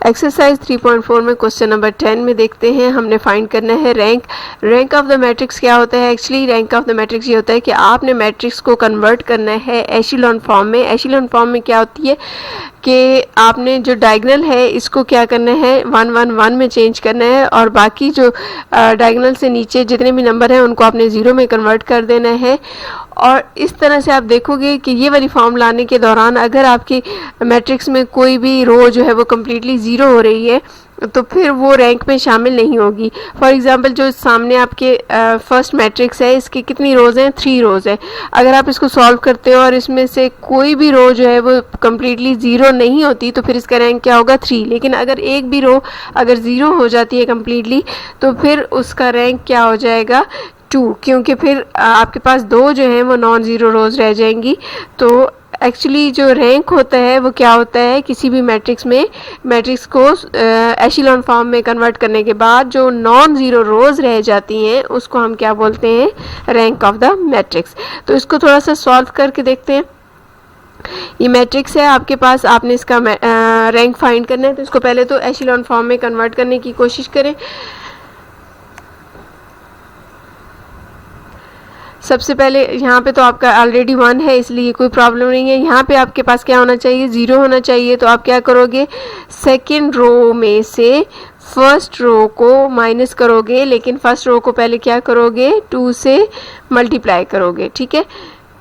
Exercise 3.4 में question number 10 में देखते हैं, हमने फाइंड करना है रैंक ऑफ द मैट्रिक्स क्या होता है। Actually rank of the matrix ये होता है कि आपने मैट्रिक्स को कन्वर्ट करना है एशिलॉन फॉर्म में। एशिलॉन फॉर्म में क्या होती है कि आपने जो डायगोनल है इसको क्या करना है 1 1 1 में चेंज करना है, और बाकी जो डायगोनल से नीचे जितने भी नंबर हैं उनको आपने 0 में कन्वर्ट कर देना है। और इस तरह से आप देखोगे कि ये वाली फॉर्म लाने के दौरान अगर आपकी मैट्रिक्स में कोई भी रो जो है वो कम्प्लीटली ज़ीरो हो रही है तो फिर वो रैंक में शामिल नहीं होगी। फॉर एग्जांपल जो सामने आपके फर्स्ट मैट्रिक्स है इसकी कितनी रोज़ हैं, 3 रोज़ है। अगर आप इसको सॉल्व करते हो और इसमें से कोई भी रो जो है वो कम्प्लीटली ज़ीरो नहीं होती तो फिर इसका रैंक क्या होगा 3। लेकिन अगर एक भी रो अगर ज़ीरो हो जाती है कम्प्लीटली तो फिर उसका रैंक क्या हो जाएगा 2, क्योंकि फिर आपके पास 2 जो हैं वो नॉन ज़ीरो रोज़ रह जाएंगी। तो एक्चुअली जो रैंक होता है वो क्या होता है, किसी भी मैट्रिक्स को एशिलॉन फॉर्म में कन्वर्ट करने के बाद जो नॉन ज़ीरो रोज़ रह जाती हैं उसको हम क्या बोलते हैं, रैंक ऑफ द मैट्रिक्स। तो इसको थोड़ा सा सॉल्व करके देखते हैं। ये मैट्रिक्स है आपके पास, आपने इसका रैंक फाइंड करना है। तो इसको पहले तो एशिलॉन फॉर्म में कन्वर्ट करने की कोशिश करें। सबसे पहले यहाँ पे तो आपका ऑलरेडी 1 है इसलिए कोई प्रॉब्लम नहीं है। यहाँ पे आपके पास क्या होना चाहिए, 0 होना चाहिए। तो आप क्या करोगे, सेकंड रो में से फर्स्ट रो को माइनस करोगे, लेकिन फर्स्ट रो को पहले क्या करोगे 2 से मल्टीप्लाई करोगे। ठीक है,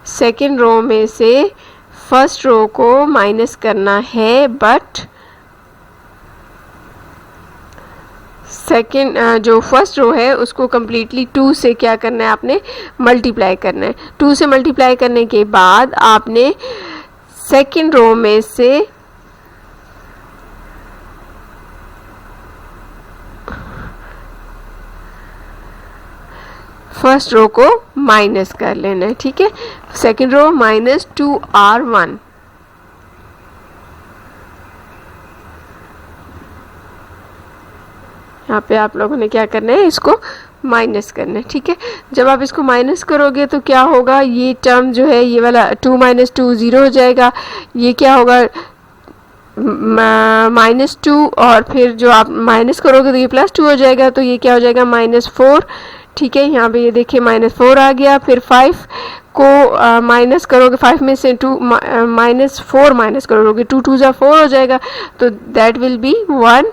सेकंड रो में से फर्स्ट रो को माइनस करना है, बट सेकेंड जो फर्स्ट रो है उसको कम्प्लीटली 2 से क्या करना है, आपने मल्टीप्लाई करना है। 2 से मल्टीप्लाई करने के बाद आपने सेकेंड रो में से फर्स्ट रो को माइनस कर लेना है। ठीक है, सेकेंड रो माइनस 2r1। यहाँ पे आप लोगों ने क्या करना है, इसको माइनस करना है। ठीक है, जब आप इसको माइनस करोगे तो क्या होगा, ये टर्म जो है ये वाला 2 - 2 0 हो जाएगा। ये क्या होगा -2, और फिर जो आप माइनस करोगे तो ये +2 हो जाएगा। तो ये क्या हो जाएगा -4। ठीक है, यहाँ पे ये देखिए -4 आ गया। फिर 5 को माइनस करोगे, 5 में से 2 -4 माइनस करोगे, 2 2 जा 4 हो जाएगा। तो दैट विल बी 1।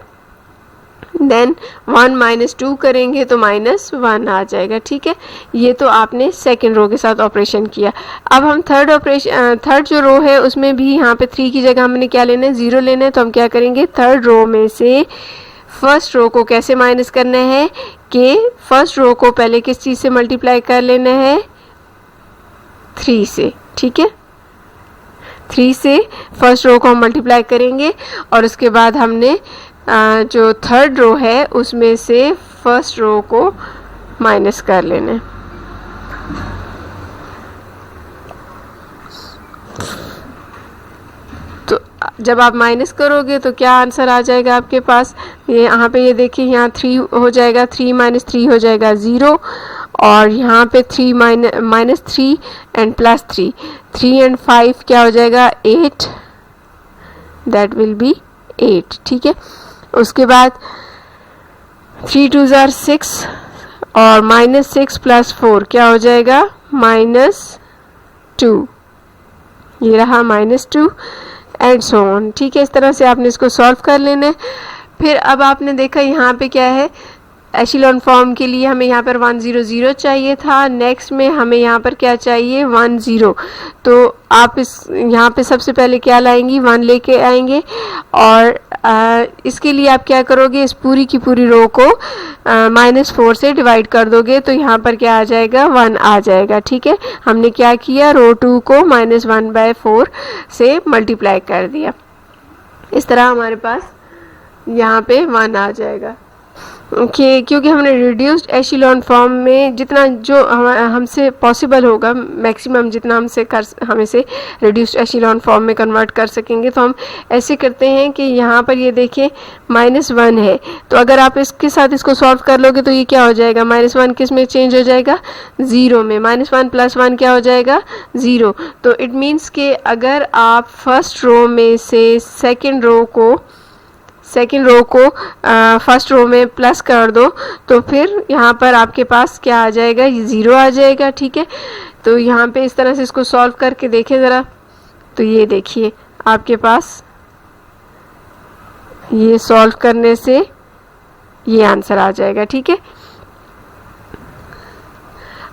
देन 1 - 2 करेंगे तो -1 आ जाएगा। ठीक है, ये तो आपने सेकेंड रो के साथ ऑपरेशन किया। अब हम थर्ड जो रो है उसमें भी यहाँ पे 3 की जगह हमने क्या लेना है, 0 लेना है। तो हम क्या करेंगे, थर्ड रो में से फर्स्ट रो को कैसे माइनस करना है कि फर्स्ट रो को पहले किस चीज़ से मल्टीप्लाई कर लेना है, 3 से। ठीक है, 3 से फर्स्ट रो को हम मल्टीप्लाई करेंगे और उसके बाद हमने जो थर्ड रो है उसमें से फर्स्ट रो को माइनस कर लेना है। तो जब आप माइनस करोगे तो क्या आंसर आ जाएगा आपके पास, ये यहाँ पे ये देखिए, यहाँ 3 हो जाएगा, 3 - 3 हो जाएगा 0, और यहाँ पे 3 -3 एंड +3, 3 एंड 5 क्या हो जाएगा 8, दैट विल बी 8। ठीक है, उसके बाद 3 2 ज़ार 6 और -6 + 4 क्या हो जाएगा -2, ये रहा -2 एंड सो ऑन। ठीक है, इस तरह से आपने इसको सॉल्व कर लेना है। फिर अब आपने देखा यहाँ पे क्या है, एशिलॉन फॉर्म के लिए हमें यहाँ पर 1 0 0 चाहिए था। नेक्स्ट में हमें यहाँ पर क्या चाहिए 1 0। तो आप यहाँ पे सबसे पहले क्या लाएंगी, 1 लेके आएंगे, और इसके लिए आप क्या करोगे, इस पूरी की पूरी रो को -4 से डिवाइड कर दोगे तो यहाँ पर क्या आ जाएगा 1 आ जाएगा। ठीक है, हमने क्या किया, रो 2 को -1/4 से मल्टीप्लाई कर दिया। इस तरह हमारे पास यहाँ पे 1 आ जाएगा। क्योंकि हमने रिड्यूस्ड एशिलॉन फॉर्म में जितना जो हमसे पॉसिबल होगा, मैक्सिमम जितना हम इसे रिड्यूस्ड एशिलॉन फॉर्म में कन्वर्ट कर सकेंगे, तो हम ऐसे करते हैं कि यहाँ पर ये देखिए -1 है। तो अगर आप इसके साथ इसको सॉल्व कर लोगे तो ये क्या हो जाएगा, -1 किस में चेंज हो जाएगा, 0 में। -1 + 1 क्या हो जाएगा 0। तो इट मीन्स कि अगर आप फर्स्ट रो में से सेकेंड रो को सेकंड रो को फर्स्ट रो में प्लस कर दो तो फिर यहाँ पर आपके पास क्या आ जाएगा, ये 0 आ जाएगा। ठीक है, तो यहाँ पे इस तरह से इसको सॉल्व करके देखें ज़रा। तो ये देखिए आपके पास ये सॉल्व करने से ये आंसर आ जाएगा। ठीक है,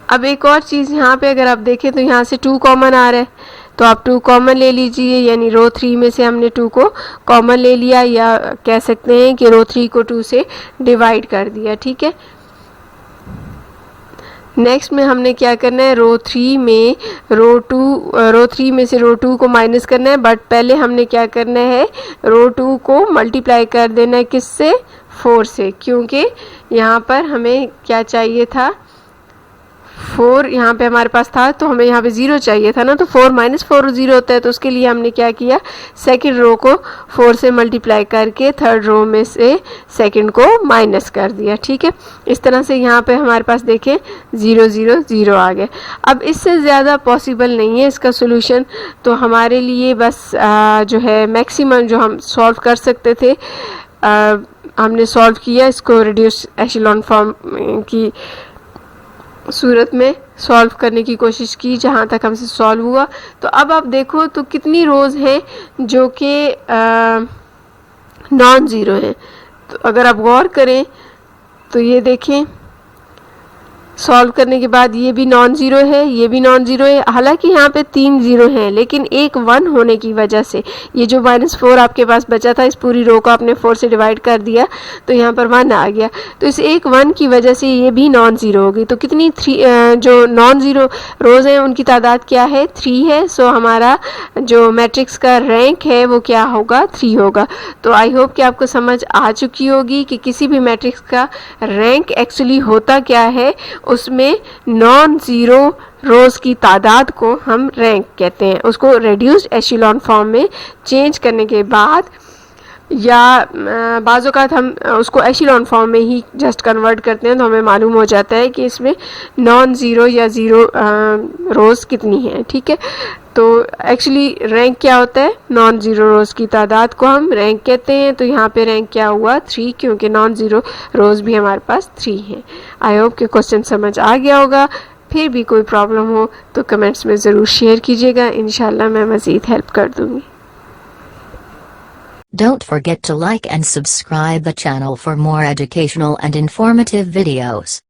अब एक और चीज़ यहाँ पे अगर आप देखें तो यहाँ से 2 कॉमन आ रहा है, तो आप 2 कॉमन ले लीजिए, यानी रो 3 में से हमने 2 को कॉमन ले लिया, या कह सकते हैं कि रो 3 को 2 से डिवाइड कर दिया। ठीक है, नेक्स्ट में हमने क्या करना है, रो 3 में से रो 2 को माइनस करना है, बट पहले हमने क्या करना है, रो 2 को मल्टीप्लाई कर देना है किससे, 4 से, क्योंकि यहाँ पर हमें क्या चाहिए था, 4 यहाँ पे हमारे पास था, तो हमें यहाँ पे 0 चाहिए था ना, तो 4 - 4 0 होता है, तो उसके लिए हमने क्या किया, सेकंड रो को 4 से मल्टीप्लाई करके थर्ड रो में से सेकंड को माइनस कर दिया। ठीक है, इस तरह से यहाँ पे हमारे पास देखें 0 0 0 आ गया। अब इससे ज़्यादा पॉसिबल नहीं है इसका सोल्यूशन, तो हमारे लिए बस जो है मैक्सिमम जो हम सॉल्व कर सकते थे हमने सॉल्व किया, इसको रिड्यूस एशेलॉन फॉर्म की सूरत में सॉल्व करने की कोशिश की जहाँ तक हमसे सॉल्व हुआ। तो अब आप देखो तो कितनी रोज़ हैं जो कि नॉन ज़ीरो हैं। तो अगर आप गौर करें तो ये देखें, सॉल्व करने के बाद ये भी नॉन ज़ीरो है, ये भी नॉन ज़ीरो है। हालांकि यहाँ पे 3 ज़ीरो हैं, लेकिन एक 1 होने की वजह से ये जो -4 आपके पास बचा था, इस पूरी रो को आपने 4 से डिवाइड कर दिया तो यहाँ पर 1 आ गया, तो इस एक 1 की वजह से ये भी नॉन ज़ीरो हो गई। तो कितनी 3 जो नॉन ज़ीरो रोज़ हैं उनकी तादाद क्या है, 3 है। सो हमारा जो मैट्रिक्स का रैंक है वो क्या होगा, 3 होगा। तो आई होप कि आपको समझ आ चुकी होगी कि किसी भी मैट्रिक्स का रैंक एक्चुअली होता क्या है, उसमें नॉन ज़ीरो रोज़ की तादाद को हम रैंक कहते हैं। उसको रेड्यूस्ड एशेलॉन फॉर्म में चेंज करने के बाद, या बाज़ औक़ात हम उसको एशेलॉन फॉर्म में ही जस्ट कन्वर्ट करते हैं, तो हमें मालूम हो जाता है कि इसमें नॉन ज़ीरो या ज़ीरो रोज़ कितनी है। ठीक है, तो एक्चुअली रैंक क्या होता है, नॉन ज़ीरो रोज़ की तादाद को हम रैंक कहते हैं। तो यहाँ पे रैंक क्या हुआ, 3, क्योंकि नॉन ज़ीरो रोज़ भी हमारे पास 3 हैं। आई होप कि क्वेश्चन समझ आ गया होगा। फिर भी कोई प्रॉब्लम हो तो कमेंट्स में ज़रूर शेयर कीजिएगा, इंशाल्लाह मैं मज़ीद हेल्प कर दूँगी। Don't forget to like and subscribe the channel for more educational and informative videos.